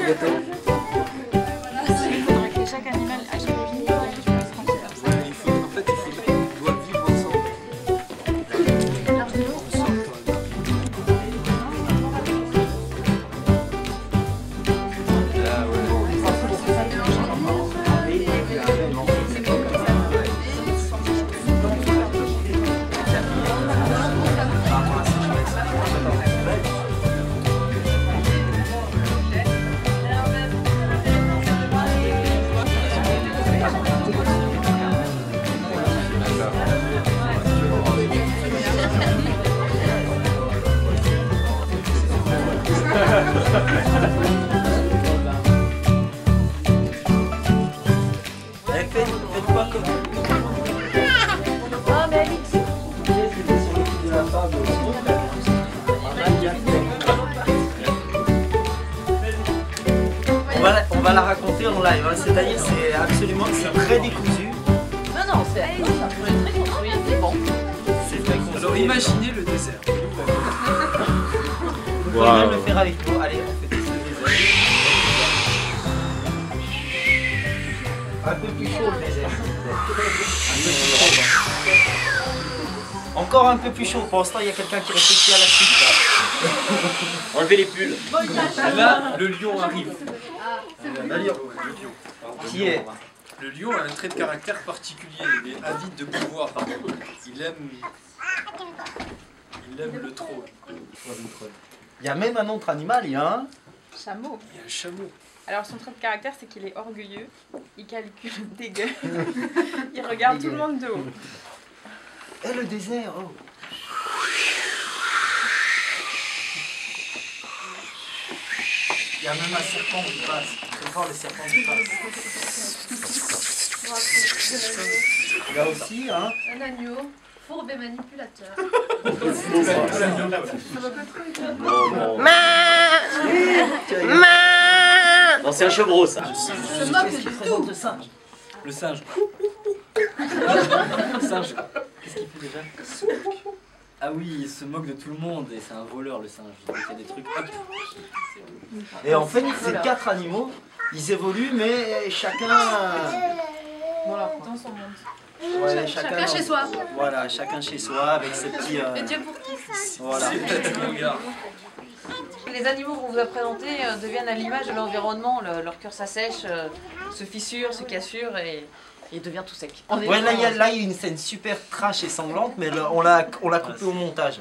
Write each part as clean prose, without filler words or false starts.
gâteau. Il faudrait que chaque animal à chaque jour, il faudrait que je fasse rentrer comme ça. En fait, ils doivent vivre ensemble. Faites pas comme... Ah, mais Alix, C'était sur le coup de la fable aussi. On va la raconter en live, hein. C'est-à-dire c'est absolument très décousu. Non, non, c'est un projet très construit, c'est bon. C'est très construit. Alors imaginez le désert. Vous pouvez même le faire avec nous. Allez, on fait tous le désert. Un peu plus chaud le désert. Encore un peu plus chaud. Pour l'instant, il y a quelqu'un qui réfléchit à la suite. Enlevez les pulls. Là, le lion arrive. Le lion. Qui est Le lion a un trait de caractère particulier. Il est avide de pouvoir. Il aime le trône. Il y a même un autre animal, il y a un. chameau. Il y a un chameau. Alors son trait de caractère, c'est qu'il est orgueilleux, il calcule dégueu, il regarde tout le monde de haut. Et le désert, oh. Il y a même un serpent qui passe. Très fort le serpent qui passe. Il y a aussi, hein. Un agneau, fourbe et manipulateur. Non, c'est un chevreau, ça. Je moque Qu'est-ce qui du présente tout. le singe? Le singe. Le singe. Qu'est-ce qu'il fait déjà? Ah oui, il se moque de tout le monde et c'est un voleur, le singe. Il fait des trucs. Hop. Et en fait, ces 4 animaux, ils évoluent, mais chacun. Bon alors, dans son monde. Ouais, Chacun chez soi. Voilà, chacun chez soi avec ses petits. Et Dieu pour qui? Voilà. C'est peut-être le regard. Les animaux qu'on vous a présentés deviennent à l'image de l'environnement. Leur cœur s'assèche, se fissure, se cassure et il devient tout sec. Ouais, là, il y a une scène super trash et sanglante, mais là, on l'a coupé au montage.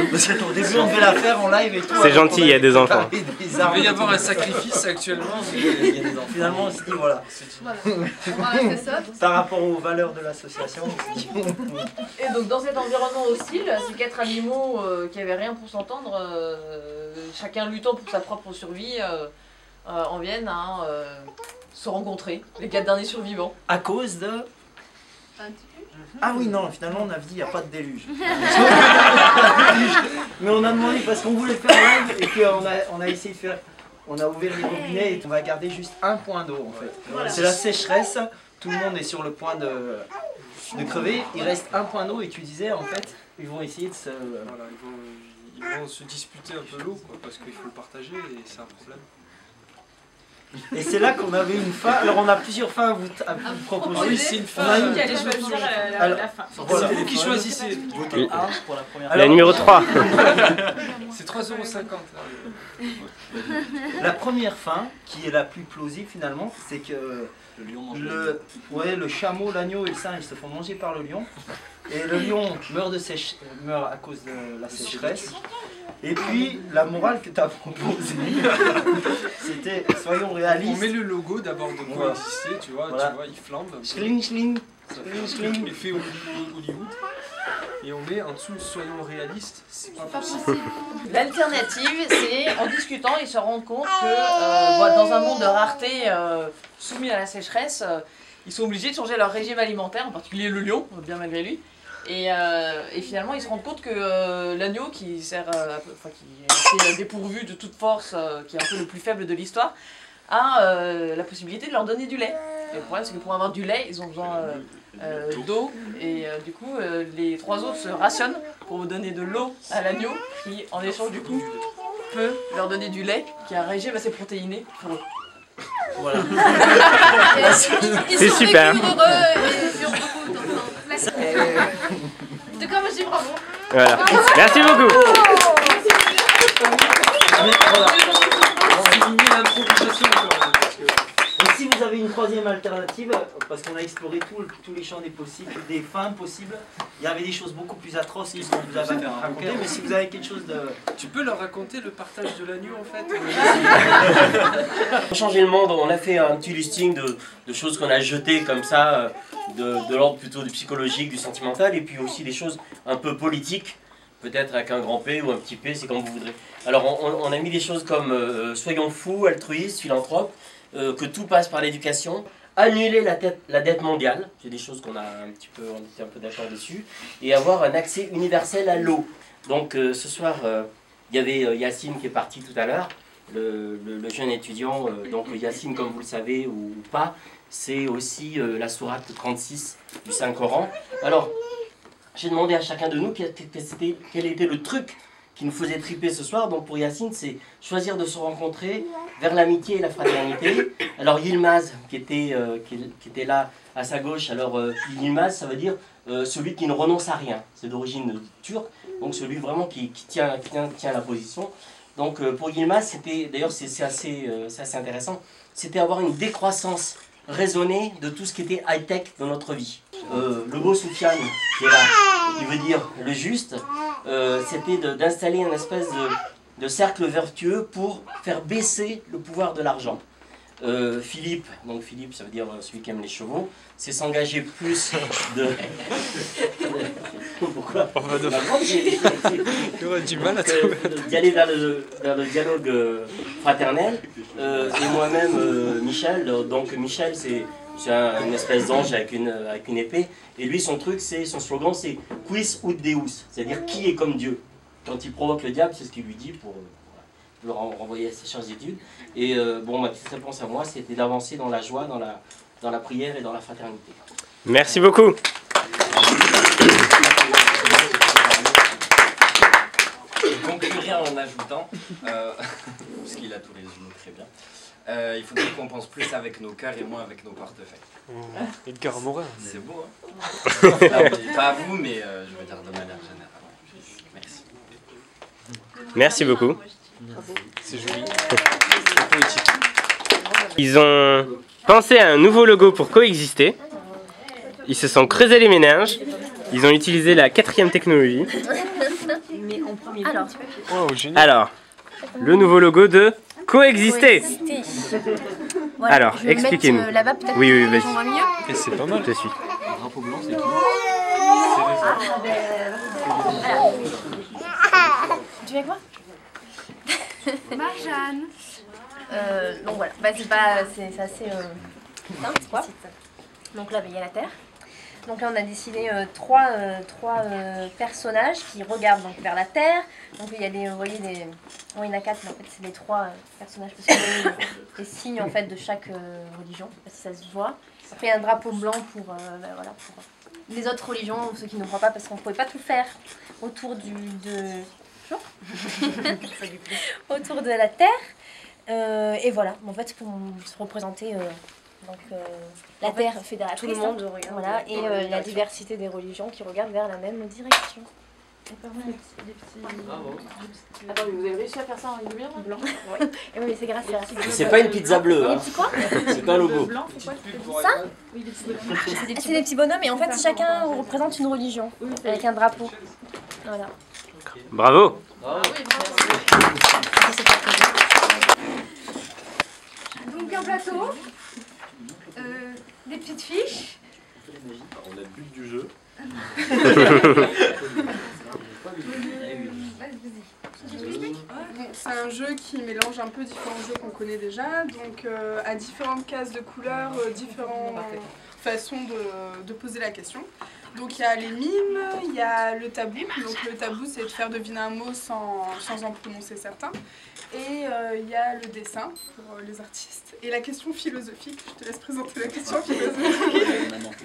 Parce qu'au début, on devait la faire en live et tout. C'est gentil, il y a des enfants. Il va y avoir un sacrifice actuellement. Il y a des enfants. Finalement, on se dit, voilà. Voilà. On va rester seul. Par rapport aux valeurs de l'association, on se dit. Et donc dans cet environnement hostile, ces 4 animaux qui avaient rien pour s'entendre, chacun luttant pour sa propre survie, en viennent à se rencontrer, les 4 derniers survivants. À cause de. Un petit Ah oui, non, finalement, on a dit, il n'y a pas de déluge. Mais on a demandé, parce qu'on voulait faire un live, et qu'on a essayé de faire. On a ouvert les robinets et on va garder juste un point d'eau, en fait. Voilà. C'est la sécheresse, tout le monde est sur le point de crever. Il reste un point d'eau, et tu disais, en fait, ils vont essayer de se. Voilà, ils vont se disputer un peu l'eau, quoi, parce qu'il faut le partager et c'est un problème. Et c'est là qu'on avait une fin. Alors, on a plusieurs fins à vous proposer. Ah oui, c'est une fin. On a une- Qui allait choisir Alors, la fin. Voilà. C'est vous qui choisissez. Votez 1 pour la première. Alors, La numéro 3. C'est 3,50 €. La première fin, qui est la plus plausible finalement, c'est que Le lion mange le chameau, l'agneau et le singe se font manger par le lion. Et le lion meurt à cause de la sécheresse. Et puis, la morale que tu as proposée, c'était soyons On réalistes. met le logo d'abord de quoi Voilà. exister, tu vois, Voilà. il flambe. un peu. Schling, schling. Ça Schling, fait schling. l'effet Hollywood. Et on met en dessous soyons réalistes, c'est pas Pas possible. possible. L'alternative, c'est en discutant, ils se rendent compte que dans un monde de rareté soumis à la sécheresse, ils sont obligés de changer leur régime alimentaire, en particulier le lion, bien malgré lui. Et finalement, ils se rendent compte que l'agneau, qui sert, qui est assez dépourvu de toute force, qui est un peu le plus faible de l'histoire, a la possibilité de leur donner du lait. Et le problème, c'est que pour avoir du lait, ils ont besoin d'eau. Et du coup, les 3 autres se rationnent pour donner de l'eau à l'agneau, qui en échange du coup peut leur donner du lait, qui a un régime assez protéiné pour eux. Voilà. C'est super. Heureux et sur beaucoup d'enfants. En tout cas, moi je dis bravo. Voilà. Merci beaucoup. Mais voilà. On diminue l'improvisation quand même, parce que... Et si vous avez une troisième alternative, parce qu'on a exploré tous les champs des possibles, des fins possibles, il y avait des choses beaucoup plus atroces que ce qu'on vous avait raconté, mais si vous avez quelque chose de... Tu peux leur raconter le partage de l'agneau en fait Pour changer le monde, on a fait un petit listing de choses qu'on a jetées comme ça, de l'ordre plutôt du psychologique, du sentimental, et puis aussi des choses un peu politiques, peut-être avec un grand P ou un petit P, c'est comme vous voudrez. Alors on a mis des choses comme soyons fous, altruistes, philanthropes, que tout passe par l'éducation, annuler la dette mondiale, c'est des choses qu'on a on était un peu d'accord dessus, et avoir un accès universel à l'eau. Donc ce soir, il y avait Yacine qui est parti tout à l'heure, le jeune étudiant, donc Yacine comme vous le savez ou pas, c'est aussi la sourate 36 du Saint-Coran. Alors, j'ai demandé à chacun de nous quel était le truc qui nous faisait triper ce soir. Donc pour Yacine, c'est choisir de se rencontrer vers l'amitié et la fraternité. Alors Yilmaz, qui était là à sa gauche, alors Yilmaz, ça veut dire celui qui ne renonce à rien. C'est d'origine turque, donc celui vraiment qui tient la position. Donc pour Yilmaz, c'était, d'ailleurs c'est assez intéressant, c'était avoir une décroissance raisonnée de tout ce qui était high-tech dans notre vie. Le beau Soufiane, qui est là, qui veut dire le juste, c'était d'installer une espèce de cercle vertueux pour faire baisser le pouvoir de l'argent. Philippe, donc Philippe ça veut dire celui qui aime les chevaux, c'est s'engager plus de... Pourquoi? J'aurais du mal à trouver. D'y aller vers le dialogue fraternel. Et moi-même, Michel, donc Michel c'est une espèce d'ange avec une épée. Et lui son slogan c'est Quis ut Deus, c'est-à-dire qui est comme Dieu. Quand il provoque le diable, c'est ce qu'il lui dit pour le renvoyer à ses charges d'études. Et bon, ma petite réponse à moi, c'était d'avancer dans la joie, dans la prière et dans la fraternité. Merci beaucoup. Je conclurai en ajoutant, parce qu'il a tous les yeux très bien, il faudrait qu'on pense plus avec nos cœurs et moins avec nos portefeuilles. Edgar Morin. C'est beau, hein? Pas à vous, mais je veux dire de manière générale. Merci. Merci beaucoup. C'est joli. C'est poétique. Ils ont pensé à un nouveau logo pour coexister. Ils se sont creusés les méninges. Ils ont utilisé la 4e technologie. Alors, le nouveau logo de coexister. Voilà, Alors, expliquez-nous. Là-bas, peut-être. Oui, vas-y. On voit mieux. Et c'est pas mal. Je suis. Le drapeau blanc, c'est qui? Tu veux avec moi? Marjane. Donc voilà, bah, c'est assez simple quoi. Donc là, il y a la Terre. Donc là, on a dessiné trois personnages qui regardent donc, vers la Terre. Donc il y a des, vous voyez, il y en a 4, mais en fait, c'est les 3 personnages parce qu'il y a les signes en fait de chaque religion. Je sais pas si ça se voit. Après, il y a un drapeau blanc pour, voilà, pour les autres religions, ceux qui ne croient pas, parce qu'on ne pouvait pas tout faire autour autour de la Terre. Et voilà, en fait, pour se représenter la Terre fédératrice, tout le monde regarde. voilà, et la diversité des religions qui regardent vers la même direction. Attends, mais vous avez réussi à faire ça en lumière blanc? Et oui, c'est grâce à C'est pas une pizza bleue, hein. quoi? C'est pas un logo. Ça? C'est des petits bonhommes et en fait chacun représente une religion avec un drapeau. Voilà. Bravo. Donc un plateau, des petites fiches. On a le but du jeu. C'est un jeu qui mélange un peu différents jeux qu'on connaît déjà, donc à différentes cases de couleurs, différentes façons de poser la question. Donc il y a les mimes, il y a le tabou, donc le tabou c'est de faire deviner un mot sans en prononcer certains. Et il y a le dessin pour les artistes. Et la question philosophique, je te laisse présenter la question philosophique.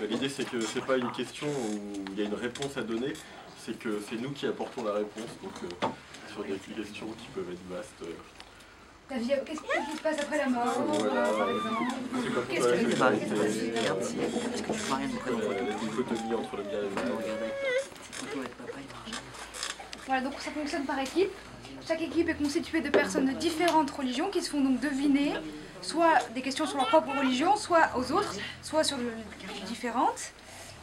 L'idée c'est que c'est pas une question où il y a une réponse à donner, c'est que c'est nous qui apportons la réponse, donc sur des questions qui peuvent être vastes. Qu'est-ce qui se passe après la mort, par exemple? Qu'est-ce que tu parles? La dichotomie entre le bien et le mal. Voilà, donc ça fonctionne par équipe. Chaque équipe est constituée de personnes de différentes religions qui se font donc deviner soit des questions sur leur propre religion, soit aux autres, soit sur différentes.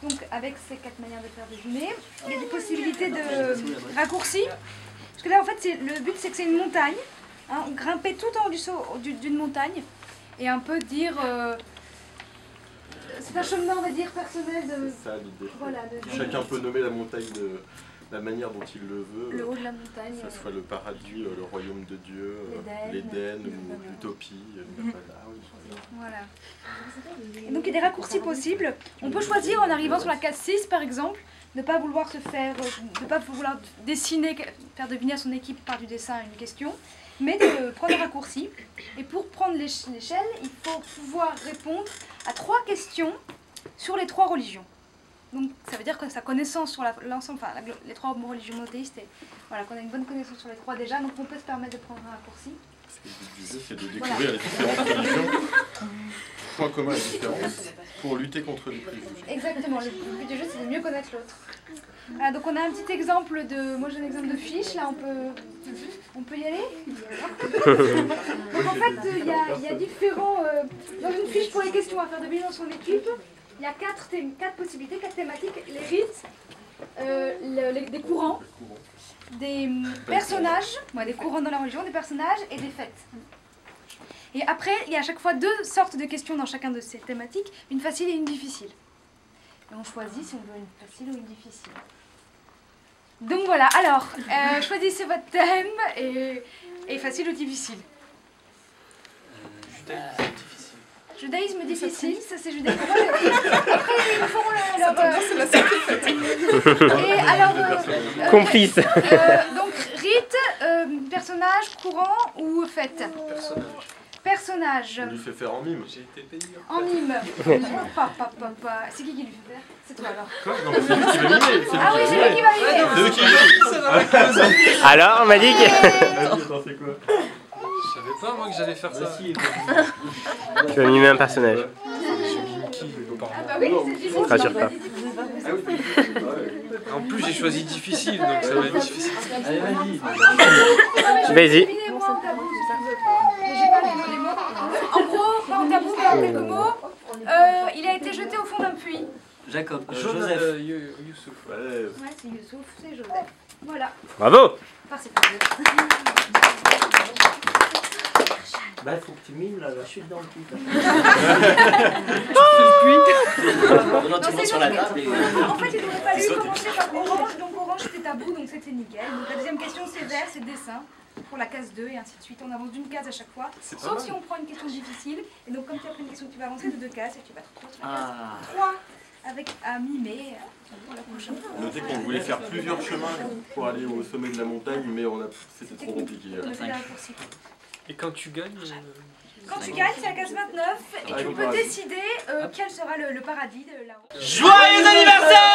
Donc avec ces 4 manières de faire deviner, il y a des possibilités de raccourcis. Parce que là en fait le but c'est que c'est une montagne, hein, grimper tout en haut d'une montagne et un peu dire... c'est un cheminement on va dire personnel de... C'est ça l'idée. Voilà, Chacun peut nommer la montagne de la manière dont il le veut. Le haut de la montagne. Que ce soit le paradis, le royaume de Dieu, l'Éden ou l'utopie, Voilà. Et donc il y a des raccourcis possibles. On peut choisir en arrivant sur la case 6 par exemple, ne pas vouloir dessiner, faire deviner à son équipe par du dessin une question, mais de prendre un raccourci. Et pour prendre l'échelle, il faut pouvoir répondre à 3 questions sur les 3 religions. Donc ça veut dire que sa connaissance sur l'ensemble, enfin les 3 religions monothéistes, et voilà, qu'on a une bonne connaissance sur les 3 déjà, donc on peut se permettre de prendre un raccourci. Parce que le but du jeu, c'est de découvrir les différentes religions, points communs et différences, pour lutter contre les préjugés. Exactement, le but du jeu, c'est de mieux connaître l'autre. Voilà, donc on a un petit exemple de... Moi j'ai un exemple de fiche, là on peut y aller. Donc en fait, il y a différents... dans une fiche pour les questions à faire deviner dans son équipe, il y a 4 possibilités, 4 thématiques, les rites, des courants, des personnages, des courants dans la religion, des personnages et des fêtes. Et après, il y a à chaque fois 2 sortes de questions dans chacun de ces thématiques, une facile et une difficile. Et on choisit si on veut une facile ou une difficile. Donc voilà, alors, choisissez votre thème et facile ou difficile. Judaïsme difficile, ça c'est judaïsme. Après ils font leur... c'est la seule fête. Et alors... Complice. Donc rite, personnage, courant ou fête? Personnage. On lui fait faire en mime. J'ai été payé. En mime. C'est qui lui fait faire? C'est toi alors. Quoi? Non, c'est lui qui va mimer. Ah oui, c'est lui qui va mimer. C'est lui qui mime. Alors, Malik? Attends, c'est quoi? Je savais pas moi que j'allais faire ça. Tu vas mimer un personnage. Ah bah oui, c'est difficile. Rassure pas. En plus j'ai choisi difficile donc ça va être difficile. Allez, vas-y. Vas-y. En gros, pas en tabou, mais en quelques mots, il a été jeté au fond d'un puits. Jacob. Joseph. Youssouf. Ouais, c'est Youssouf, c'est Joseph. Voilà. Bravo. Enfin, c'est pas vrai. Bah, il faut que tu mimes la chute dans le puits. Non, tu montes sur la table et... En fait, il aurait fallu commencer par orange, donc orange c'était tabou, donc c'était nickel. Donc la deuxième question c'est vert, c'est dessin, pour la case 2 et ainsi de suite. On avance d'une case à chaque fois, sauf si on prend une question difficile. Et donc comme tu as pris une question, tu vas avancer de 2 cases et tu vas te retrouver sur la case 3 avec à mimer pour la prochaine fois. Notez qu'on voulait faire plusieurs chemins pour aller au sommet de la montagne, mais c'était trop compliqué. Et quand tu gagnes Quand tu gagnes, c'est la case 29 et tu peux décider quel sera le paradis de là-haut. Joyeux anniversaire!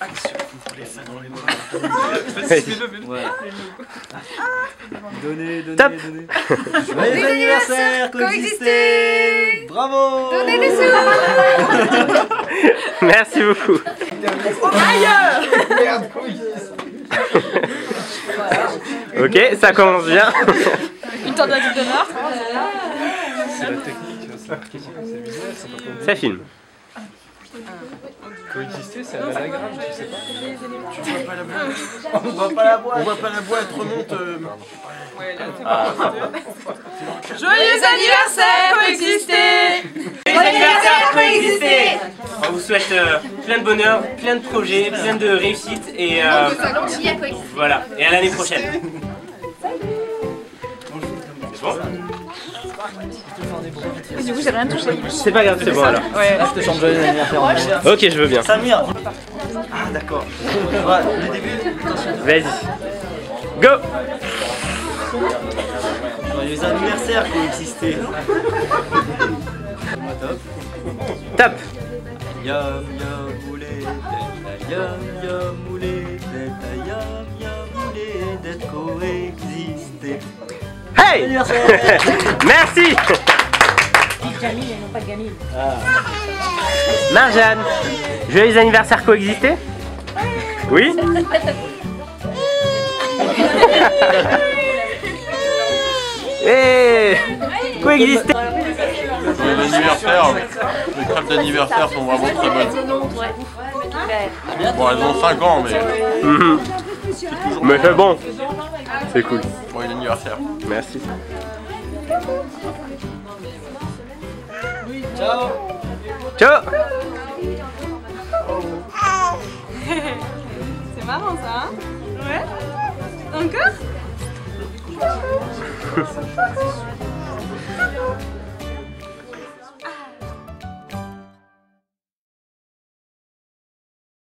action. Vous voulez ça dans les mains. Ouais. Donnez. Top. Joyeux anniversaire, coexister. Bravo. Donnez des sous. Merci beaucoup. Merde, Ok, ça commence bien. Une tentative d'honneur. C'est la technique, c'est marqué, c'est visuel, c'est pas comme Ça filme. coexister, c'est à l'anagramme, je sais pas. Tu vois pas la boîte. On voit pas la boîte. On voit pas la boîte, remonte. Ouais, là, Joyeux anniversaire, coexister! Joyeux anniversaire, coexister! On vous souhaite plein de bonheur, plein de projets, plein de réussite et voilà. Et à l'année prochaine. C'est bon? Du coup, j'ai rien touché. C'est pas grave, c'est bon alors. Ouais. Là, je te chante joyeux anniversaire. Ok, je veux bien. Samir. Ah, d'accord. Ouais, le début. Vas-y. Go! Joyeux anniversaire, coexister. Top! Yam yam moulé, tête à yam yam moulé, tête à yam yam moulé, d'être coexister. Hey. Merci. Jamil et non pas Gamil. Marjane, joyeux anniversaire coexister. Oui. Et coexister. Les anniversaires, les crêpes d'anniversaire sont vraiment très bonnes. Bon, elles ont 5 ans, mais... Mais c'est bon. C'est cool. Bon, anniversaire. Merci. Ciao. Ciao. C'est marrant ça, hein? Ouais? Encore?